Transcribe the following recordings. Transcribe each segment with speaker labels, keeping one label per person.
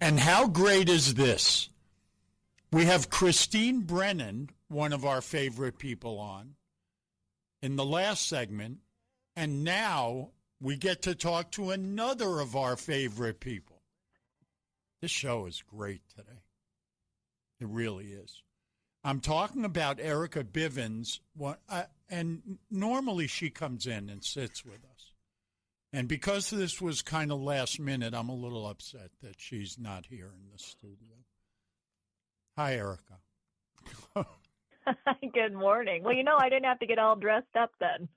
Speaker 1: And how great is this? We have Christine Brennan, one of our favorite people, on in the last segment, and now we get to talk to another of our favorite people. This show is great today. It really is. I'm talking about Erica Bivens, and normally she comes in and sits with us. And because this was kind of last minute, I'm a little upset that she's not here in the studio. Hi, Erica.
Speaker 2: Good morning. Well, I didn't have to get all dressed up then.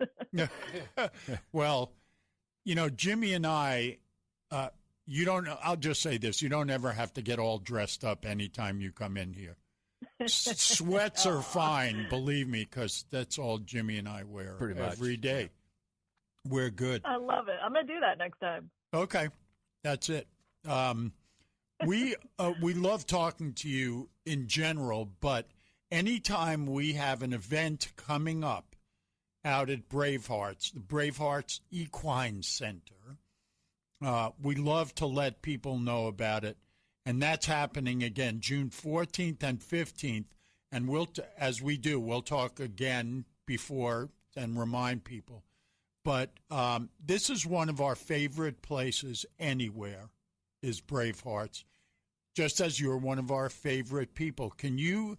Speaker 1: Well, Jimmy and I, I'll just say this, you don't ever have to get all dressed up anytime you come in here. Sweats are fine, believe me, because that's all Jimmy and I wear every day. We're good.
Speaker 2: I love it. I'm going to do that next time.
Speaker 1: Okay. That's it. We love talking to you in general, but anytime we have an event coming up out at BraveHearts, the BraveHearts Equine Center, we love to let people know about it. And that's happening again, June 14th and 15th. And as we do, we'll talk again before and remind people. But this is one of our favorite places anywhere, is BraveHearts, just as you're one of our favorite people. Can you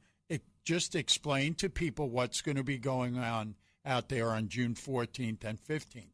Speaker 1: just explain to people what's going to be going on out there on June 14th and 15th?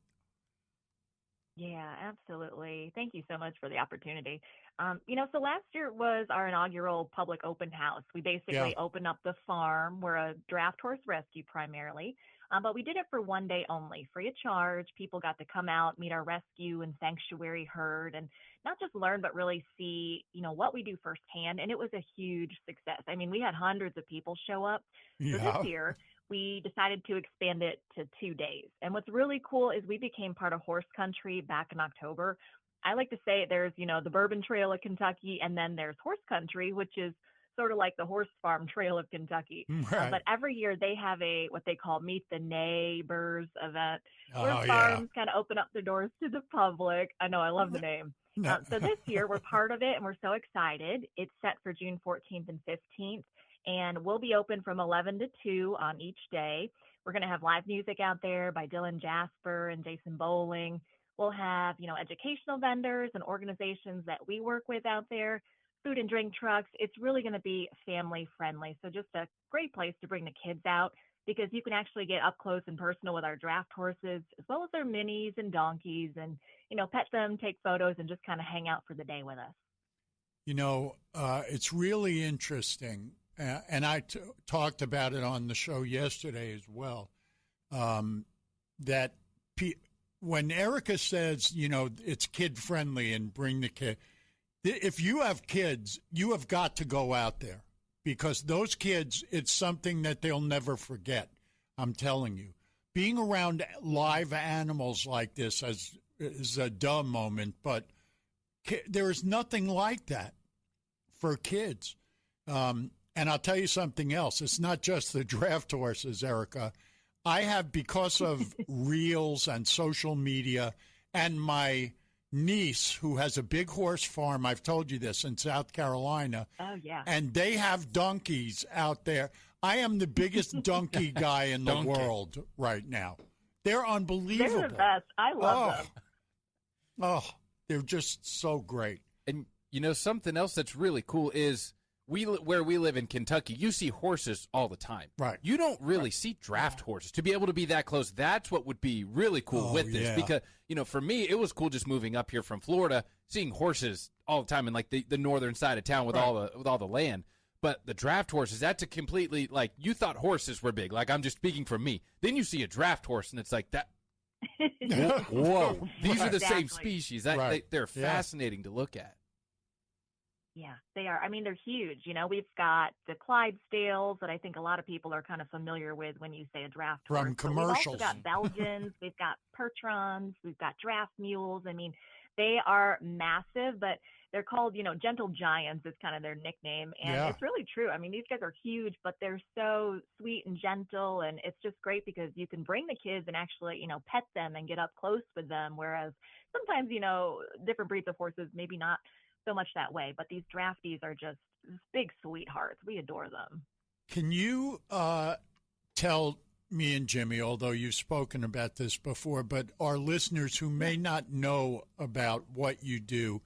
Speaker 2: Yeah, absolutely. Thank you so much for the opportunity. So last year was our inaugural public open house. We basically opened up the farm. We're a draft horse rescue primarily, but we did it for one day only, free of charge. People got to come out, meet our rescue and sanctuary herd, and not just learn, but really see, what we do firsthand. And it was a huge success. I mean, we had hundreds of people show up. So this year, we decided to expand it to 2 days. And what's really cool is we became part of horse country back in October. I like to say there's, the Bourbon Trail of Kentucky, and then there's horse country, which is sort of like the horse farm trail of Kentucky.
Speaker 1: Right.
Speaker 2: But every year they have what they call Meet the Neighbors event, where farms kind of open up their doors to the public. I know, I love the name. So this year we're part of it, and we're so excited. It's set for June 14th and 15th. And we'll be open from 11 to 2 on each day. We're going to have live music out there by Dylan Jasper and Jason Bowling. We'll have, educational vendors and organizations that we work with out there, food and drink trucks. It's really going to be family friendly. So just a great place to bring the kids out, because you can actually get up close and personal with our draft horses, as well as their minis and donkeys, and, pet them, take photos, and just kind of hang out for the day with us.
Speaker 1: It's really interesting. And I talked about it on the show yesterday as well, that when Erica says, it's kid-friendly and bring the kid, if you have kids, you have got to go out there, because those kids, it's something that they'll never forget. I'm telling you. Being around live animals like this is a dumb moment, but there is nothing like that for kids. And I'll tell you something else. It's not just the draft horses, Erica. I have, because of reels and social media, and my niece, who has a big horse farm, I've told you this, in South Carolina.
Speaker 2: Oh, yeah.
Speaker 1: And they have donkeys out there. I am the biggest donkey guy in the world right now. They're unbelievable.
Speaker 2: They're the best. I love them.
Speaker 1: Oh, they're just so great.
Speaker 3: And, something else that's really cool is where we live in Kentucky, you see horses all the time.
Speaker 1: Right.
Speaker 3: You don't really see draft horses. To be able to be that close, that's what would be really cool with this. Because, for me, it was cool just moving up here from Florida, seeing horses all the time in like the northern side of town with all the land. But the draft horses, that's a completely, like, you thought horses were big. Like, I'm just speaking for me. Then you see a draft horse, and it's like that. Whoa. These are the same species. They're fascinating to look at.
Speaker 2: Yeah, they are. I mean, they're huge. We've got the Clydesdales that I think a lot of people are kind of familiar with when you say a draft horse.
Speaker 1: From commercials.
Speaker 2: We've also got Belgians, we've got Percherons, we've got draft mules. I mean, they are massive, but they're called, gentle giants is kind of their nickname. And it's really true. I mean, these guys are huge, but they're so sweet and gentle. And it's just great because you can bring the kids and actually, pet them and get up close with them. Whereas sometimes, different breeds of horses, maybe not so much that way. But these draftees are just big sweethearts. We adore them.
Speaker 1: Can you tell me and Jimmy, although you've spoken about this before, but our listeners who may not know about what you do,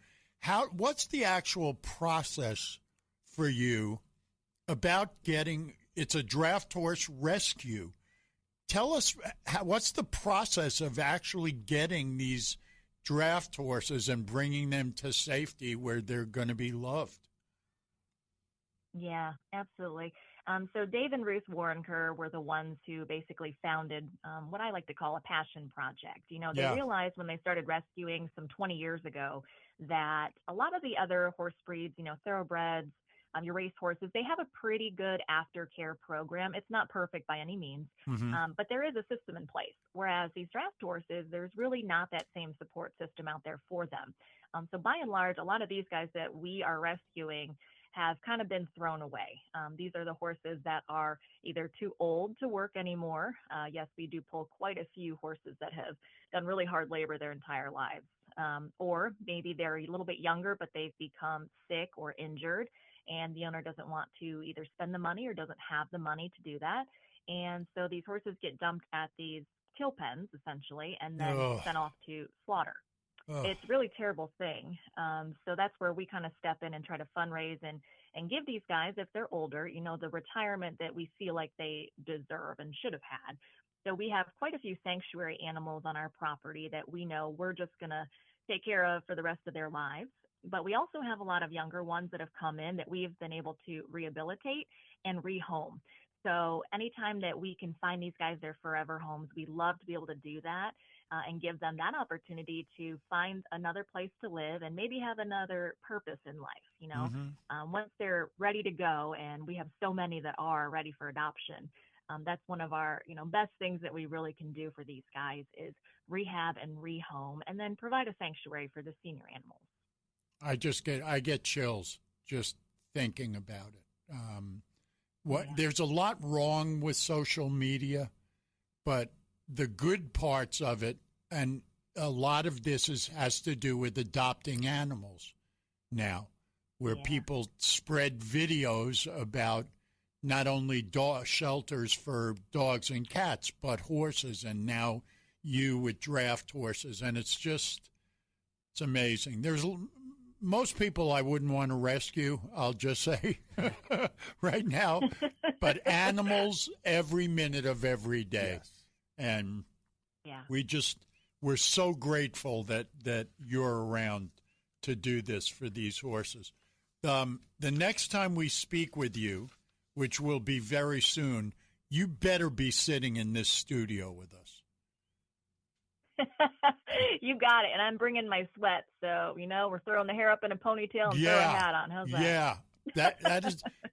Speaker 1: what's the actual process for you about getting, it's a draft horse rescue. Tell us, what's the process of actually getting these draft horses and bringing them to safety where they're going to be loved?
Speaker 2: Yeah, absolutely. So Dave and Ruth Warrenker were the ones who basically founded what I like to call a passion project. You know, they realized when they started rescuing some 20 years ago that a lot of the other horse breeds, you know, thoroughbreds, your race horses, they have a pretty good aftercare program. It's not perfect by any means, but there is a system in place. Whereas these draft horses, there's really not that same support system out there for them. So by and large, a lot of these guys that we are rescuing have kind of been thrown away. These are the horses that are either too old to work anymore. Yes, we do pull quite a few horses that have done really hard labor their entire lives. Or maybe they're a little bit younger, but they've become sick or injured, and the owner doesn't want to either spend the money or doesn't have the money to do that. And so these horses get dumped at these kill pens, essentially, and then sent off to slaughter. It's a really terrible thing. So that's where we kind of step in and try to fundraise and give these guys, if they're older, you know, the retirement that we feel like they deserve and should have had. So we have quite a few sanctuary animals on our property that we know we're just going to take care of for the rest of their lives. But we also have a lot of younger ones that have come in that we've been able to rehabilitate and rehome. So anytime that we can find these guys their forever homes, we love to be able to do that and give them that opportunity to find another place to live and maybe have another purpose in life. You know, once they're ready to go, and we have so many that are ready for adoption, that's one of our, you know, best things that we really can do for these guys is rehab and rehome, and then provide a sanctuary for the senior animals.
Speaker 1: I get chills just thinking about it. There's a lot wrong with social media, but the good parts of it, and a lot of this has to do with adopting animals now, where people spread videos about not only shelters for dogs and cats, but horses, and now you with draft horses, and it's amazing. There's most people I wouldn't want to rescue, I'll just say right now, but animals every minute of every day. Yes. And we're so grateful that you're around to do this for these horses. The next time we speak with you, which will be very soon, you better be sitting in this studio with us.
Speaker 2: You got it. And I'm bringing my sweat. So, you know, we're throwing the hair up in a ponytail and throwing a hat on. How's that?
Speaker 1: Yeah.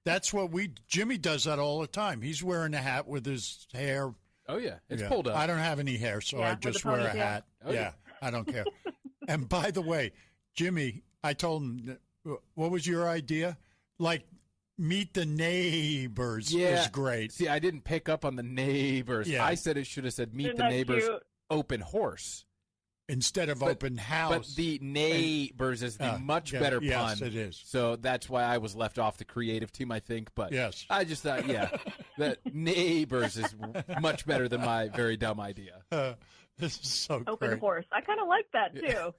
Speaker 1: That's what Jimmy does that all the time. He's wearing a hat with his hair.
Speaker 3: Oh, yeah. It's pulled up.
Speaker 1: I don't have any hair, so I just wear a hat. Oh, yeah. I don't care. And by the way, Jimmy, I told him, what was your idea? Like, meet the neighbors is great.
Speaker 3: See, I didn't pick up on the neighbors. Yeah. I said it should have said meet the neighbors. Cute. Open horse
Speaker 1: instead of open house.
Speaker 3: But the neighbors is the much better pun.
Speaker 1: Yes, it is.
Speaker 3: So that's why I was left off the creative team, I think. But
Speaker 1: yes.
Speaker 3: I just thought, that neighbors is much better than my very dumb idea.
Speaker 1: This is so
Speaker 2: open
Speaker 1: great.
Speaker 2: Horse. I kind of like that too.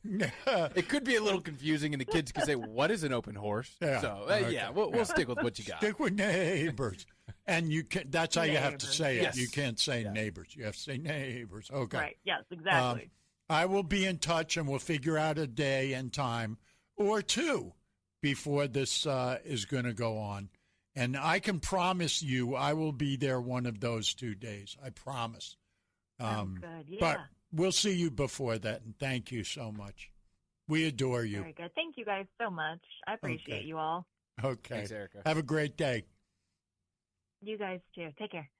Speaker 3: It could be a little confusing, and the kids could say, "What is an open horse?"
Speaker 1: Yeah.
Speaker 3: So we'll stick with what you got.
Speaker 1: Stick with neighbors. And you can. That's how you have to say it.
Speaker 3: Yes.
Speaker 1: You can't say neighbors. You have to say neighbors. Okay.
Speaker 2: Right. Yes, exactly.
Speaker 1: I will be in touch, and we'll figure out a day and time or two before this is going to go on. And I can promise you I will be there one of those 2 days. I promise.
Speaker 2: Sounds good. Yeah.
Speaker 1: But we'll see you before that, and thank you so much. We adore you.
Speaker 2: Very good. Thank you guys so much. I appreciate you all.
Speaker 1: Okay.
Speaker 3: Thanks, Erica.
Speaker 1: Have a great day.
Speaker 2: You guys too. Take care.